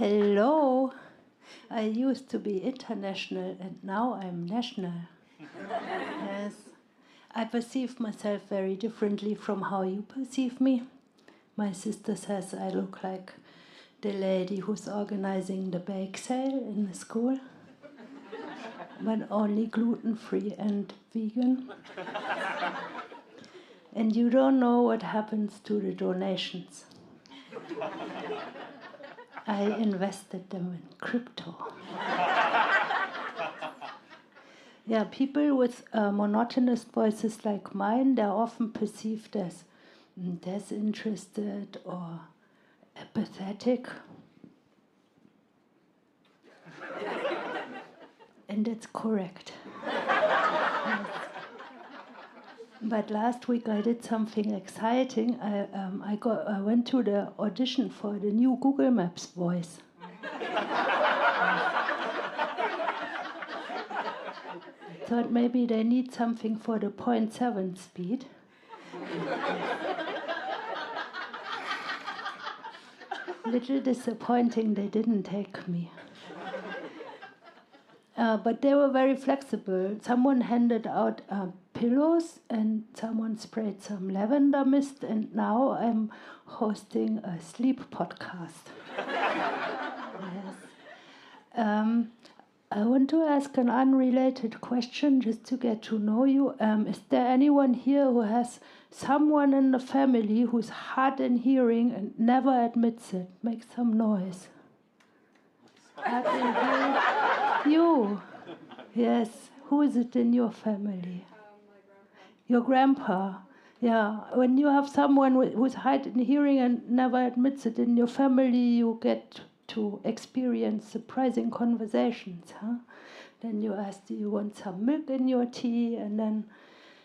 Hello. I used to be international and now I'm national. Yes. I perceive myself very differently from how you perceive me. My sister says I look like the lady who's organizing the bake sale in the school, but only gluten-free and vegan. And you don't know what happens to the donations. I invested them in crypto. Yeah, people with monotonous voices like mine, they're often perceived as disinterested or apathetic. And that's correct. Yes. But last week I did something exciting. I went to the audition for the new Google Maps voice. Thought maybe they need something for the 0.7 speed. Little disappointing they didn't take me. But they were very flexible. Someone handed out pillows and someone sprayed some lavender mist, and now I'm hosting a sleep podcast. Yes. I want to ask an unrelated question just to get to know you. Is there anyone here who has someone in the family who's hard in hearing and never admits it? Make some noise. Hard in hearing. You. Yes. Who is it in your family? My grandpa. Your grandpa. Yeah. When you have someone who's hard in hearing and never admits it in your family, you get to experience surprising conversations, huh? Then you ask, do you want some milk in your tea? And then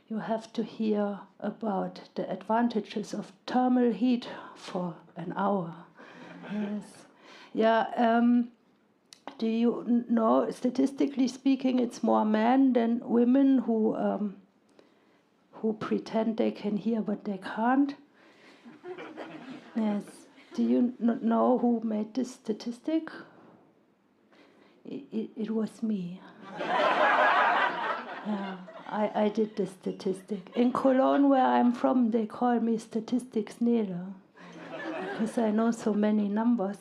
you have to hear about the advantages of thermal heat for an hour. Yes. Yeah. Do you know, statistically speaking, it's more men than women who pretend they can hear but they can't? Yes. Do you know who made this statistic? It was me. Yeah, I did the statistic. In Cologne, where I'm from, they call me Statistics Nele, because I know so many numbers.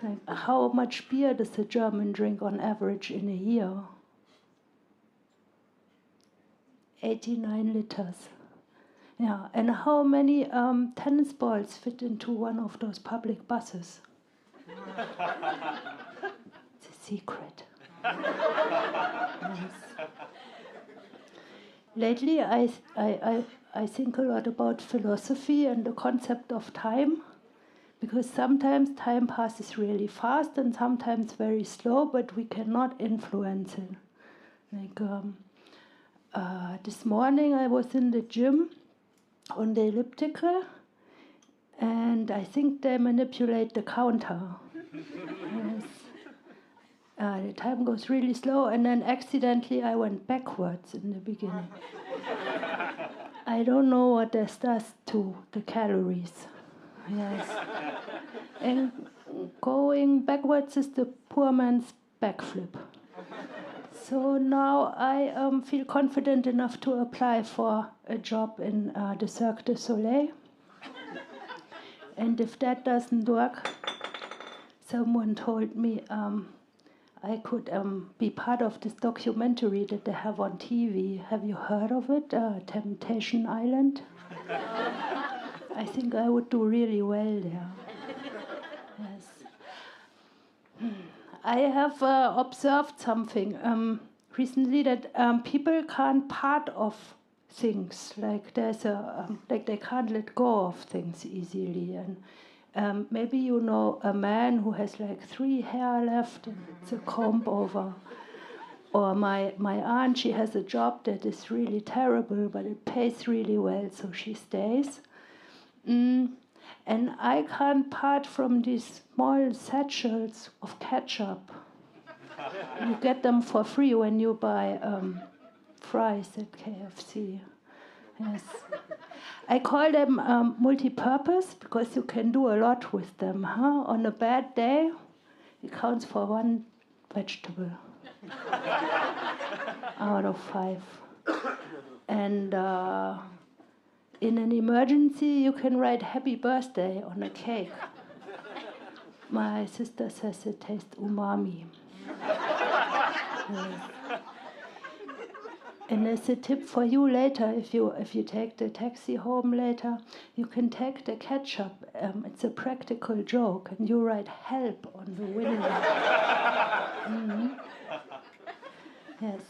Like, how much beer does a German drink on average in a year? 89 liters. Yeah, and how many tennis balls fit into one of those public buses? It's a secret. Yes. Lately, I think a lot about philosophy and the concept of time, because sometimes time passes really fast and sometimes very slow, but we cannot influence it. Like this morning, I was in the gym on the elliptical, and I think they manipulate the counter. Yes. The time goes really slow, and then accidentally I went backwards in the beginning. I don't know what this does to the calories. Yes. And going backwards is the poor man's backflip. So now I feel confident enough to apply for a job in the Cirque du Soleil. And if that doesn't work, someone told me I could be part of this documentary that they have on TV. Have you heard of it? Temptation Island? I think I would do really well there. Yes. I have observed something recently that people can't part of things. Like there's like they can't let go of things easily. And maybe you know a man who has like 3 hair left and it's a comb over. Or my aunt, she has a job that is really terrible, but it pays really well, so she stays. And I can't part from these small satchels of ketchup. You get them for free when you buy fries at KFC. Yes. I call them multi-purpose because you can do a lot with them. Huh? On a bad day, It counts for 1 vegetable out of 5. And in an emergency, you can write happy birthday on a cake. My sister says it tastes umami. Yes. And as a tip for you later, if you take the taxi home later, you can take the ketchup. It's a practical joke, and you write "help" on the window. Yes.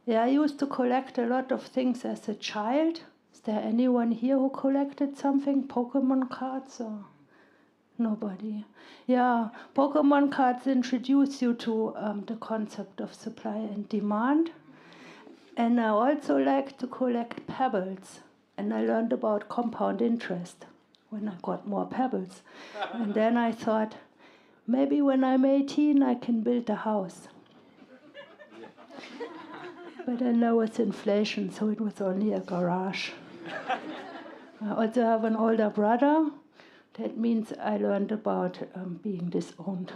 Yeah, I used to collect a lot of things as a child. Is there anyone here who collected something? Pokemon cards or nobody? Yeah, Pokemon cards introduce you to the concept of supply and demand. And I also like to collect pebbles. And I learned about compound interest when I got more pebbles. And then I thought, maybe when I'm 18, I can build a house. But then there was inflation, so it was only a garage. I also have an older brother. That means I learned about being disowned.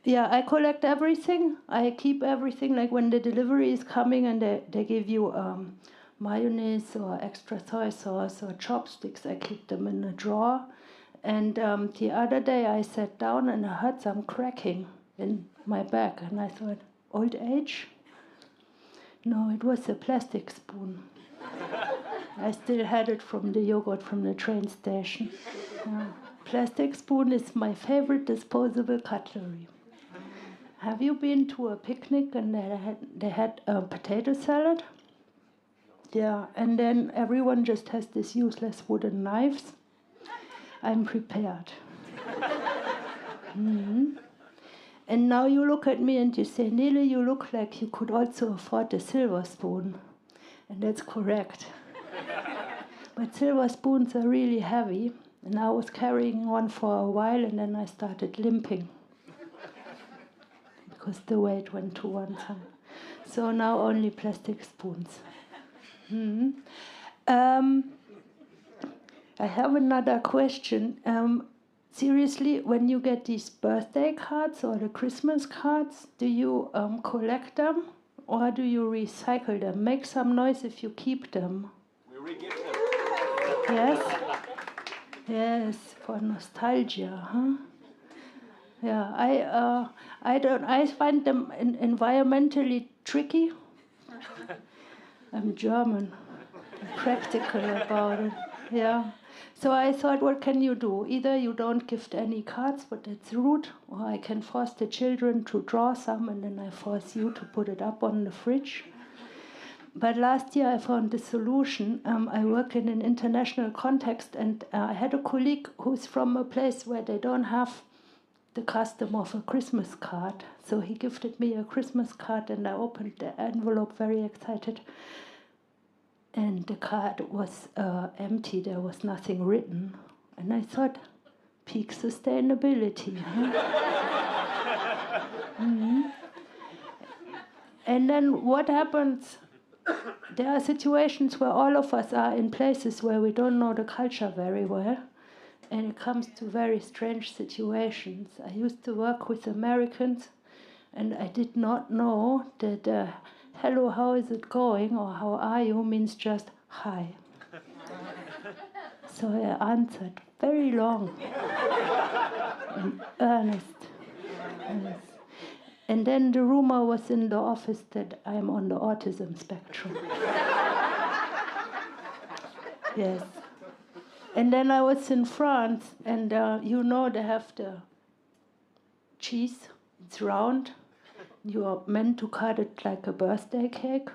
Yeah, I collect everything. I keep everything. Like when the delivery is coming and they give you mayonnaise or extra soy sauce or chopsticks, I keep them in a drawer. And the other day I sat down and I heard some cracking in my back. And I thought, old age? No, it was a plastic spoon. I still had it from the yogurt from the train station. Yeah. Plastic spoon is my favorite disposable cutlery. Have you been to a picnic and they had a potato salad? Yeah, and then everyone just has these useless wooden knives. I'm prepared. And now you look at me and you say, Nele, you look like you could also afford a silver spoon. And that's correct. But silver spoons are really heavy, and I was carrying one for a while, and then I started limping because the weight went to one side. So now only plastic spoons. I have another question. Seriously, when you get these birthday cards or the Christmas cards, do you collect them or do you recycle them? Make some noise if you keep them. We re-gift them. Yes? Yes, for nostalgia, huh? Yeah, I find them environmentally tricky. I'm German. I'm practical about it. Yeah. So I thought, what can you do? Either you don't gift any cards, but it's rude, or I can force the children to draw some, and then I force you to put it up on the fridge. But last year I found the solution. I work in an international context, and I had a colleague who's from a place where they don't have the custom of a Christmas card. So he gifted me a Christmas card, and I opened the envelope very excited. And the card was empty, there was nothing written. And I thought, peak sustainability. Huh? And then what happens? There are situations where all of us are in places where we don't know the culture very well, and it comes to very strange situations. I used to work with Americans, and I did not know that hello, how is it going, or how are you means just hi. So I answered very long and earnest. Yes. And then the rumor was in the office that I'm on the autism spectrum. Yes. And then I was in France, and you know they have the cheese. It's round. You are meant to cut it like a birthday cake.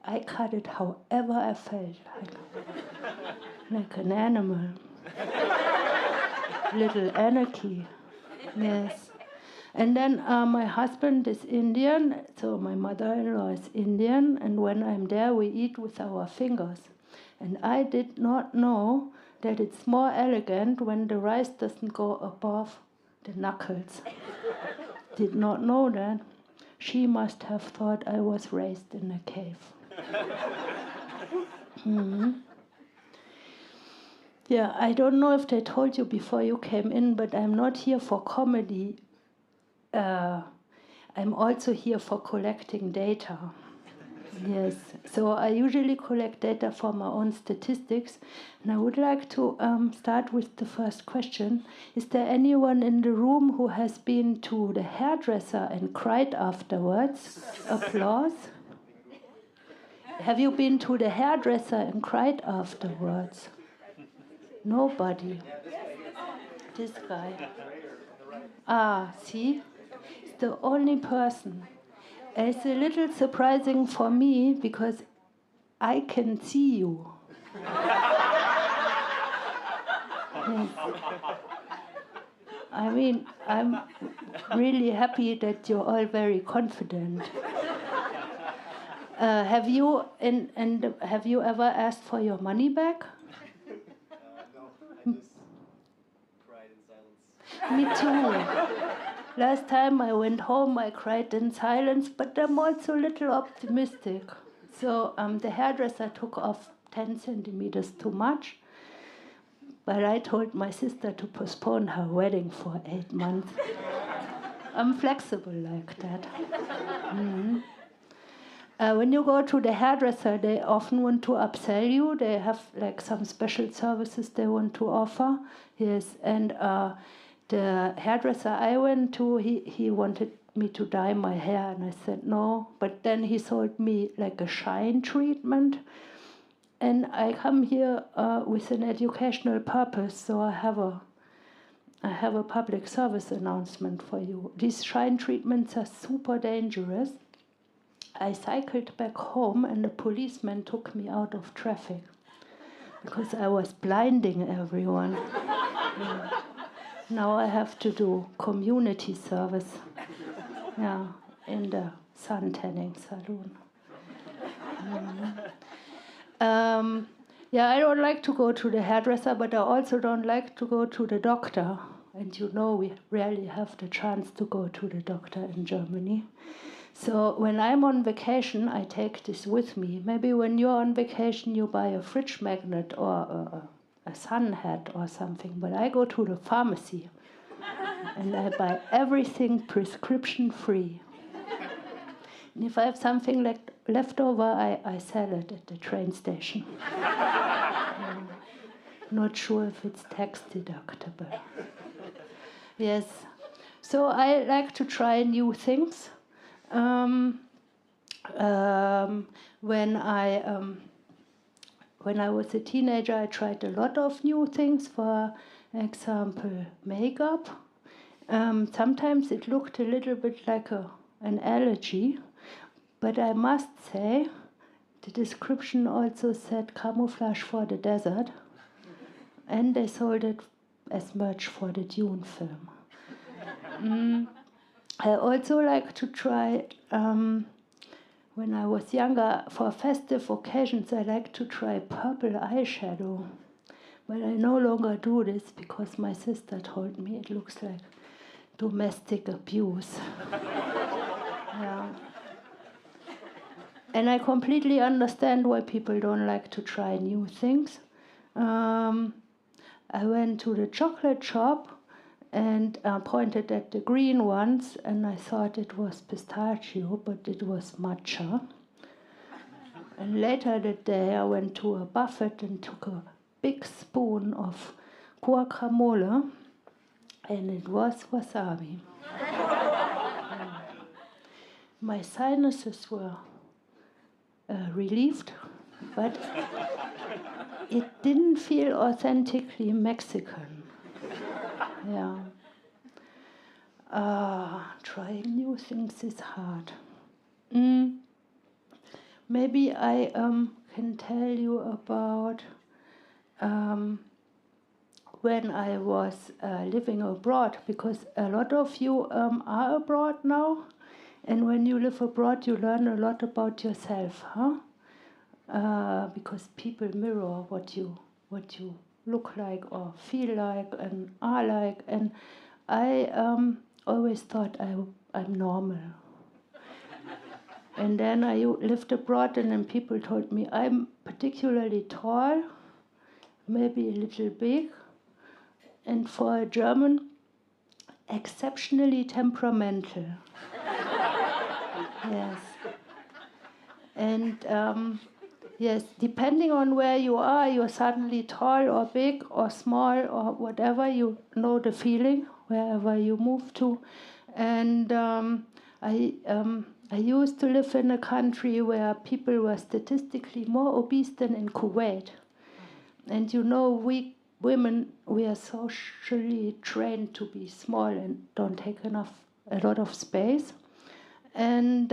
I cut it however I felt, like an animal. Little anarchy. Yes. And then my husband is Indian, so my mother-in-law is Indian, and when I'm there, we eat with our fingers. And I did not know that it's more elegant when the rice doesn't go above the knuckles. Did not know that. She must have thought I was raised in a cave. Yeah, I don't know if they told you before you came in, but I'm not here for comedy. I'm also here for collecting data. Yes, so I usually collect data for my own statistics, and I would like to start with the first question. Is there anyone in the room who has been to the hairdresser and cried afterwards? Applause. Have you been to the hairdresser and cried afterwards? Nobody. This guy. Ah, see? It's the only person. It's a little surprising for me because I can see you. Yes. I mean, I'm really happy that you're all very confident. Have you have you ever asked for your money back? No, I just cried in silence. Me too. Last time I went home, I cried in silence, but I'm also a little optimistic. So the hairdresser took off 10 centimeters too much, but I told my sister to postpone her wedding for 8 months. I'm flexible like that. Mhm. When you go to the hairdresser, they often want to upsell you. They have like some special services they want to offer. Yes, and the hairdresser I went to, he wanted me to dye my hair, and I said no. But then he sold me like a shine treatment, and I come here with an educational purpose, so I have a public service announcement for you. These shine treatments are super dangerous. I cycled back home, and the policeman took me out of traffic because I was blinding everyone. Yeah. Now I have to do community service, yeah, in the sun tanning salon. Yeah, I don't like to go to the hairdresser, but I also don't like to go to the doctor. And you know, we rarely have the chance to go to the doctor in Germany. So when I'm on vacation, I take this with me. Maybe when you're on vacation, you buy a fridge magnet or a sun hat or something. But I go to the pharmacy and I buy everything prescription free. And if I have something left over, I sell it at the train station. Not sure if it's tax deductible. Yes. So I like to try new things. When I was a teenager, I tried a lot of new things. For example, makeup. Sometimes it looked a little bit like an allergy, but I must say, the description also said camouflage for the desert, and they sold it as merch for the Dune film. I also like to try, when I was younger, for festive occasions, I like to try purple eyeshadow. But I no longer do this because my sister told me it looks like domestic abuse. Yeah. And I completely understand why people don't like to try new things. I went to the chocolate shop and pointed at the green ones, and I thought it was pistachio, but it was matcha. And later that day, I went to a buffet and took a big spoon of guacamole, and it was wasabi. My sinuses were relieved, but it didn't feel authentically Mexican. Yeah. Trying new things is hard. Maybe I can tell you about when I was living abroad, because a lot of you are abroad now, and when you live abroad, you learn a lot about yourself, huh? Because people mirror what you look like or feel like and are like, and I always thought I'm normal. And then I lived abroad, and then people told me I'm particularly tall, maybe a little big, and for a German, exceptionally temperamental. Yes. And yes, depending on where you are, you're suddenly tall or big or small or whatever, you know the feeling wherever you move to. And I used to live in a country where people were statistically more obese than in Kuwait. And you know, we women, we are socially trained to be small and don't take a lot of space. And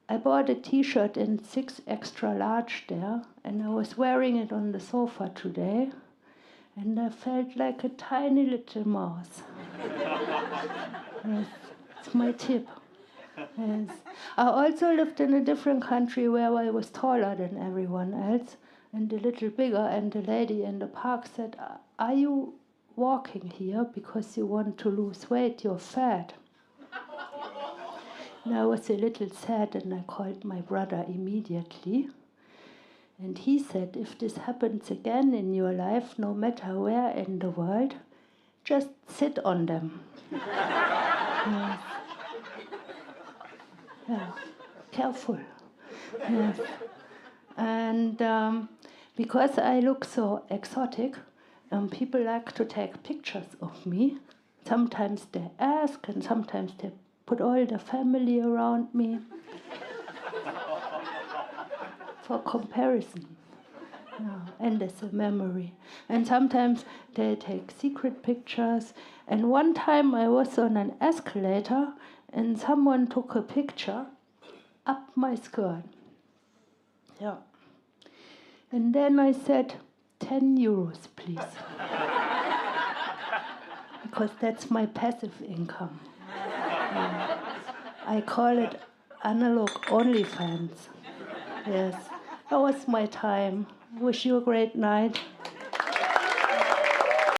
I bought a T-shirt in 6 extra large there, and I was wearing it on the sofa today, and I felt like a tiny little mouse. Yes, it's my tip. Yes. I also lived in a different country where I was taller than everyone else and a little bigger, and the lady in the park said, "Are you walking here because you want to lose weight? You're fat." And I was a little sad, and I called my brother immediately. And he said, "If this happens again in your life, no matter where in the world, just sit on them." Yes. Yeah, careful. Yes. And because I look so exotic, people like to take pictures of me. Sometimes they ask, and sometimes they put all the family around me for comparison. Yeah, and as a memory. And sometimes they take secret pictures. And one time I was on an escalator and someone took a picture up my skirt. Yeah. And then I said, 10 euros, please. Because that's my passive income. Yeah. I call it analog OnlyFans. Yes, that was my time. Wish you a great night.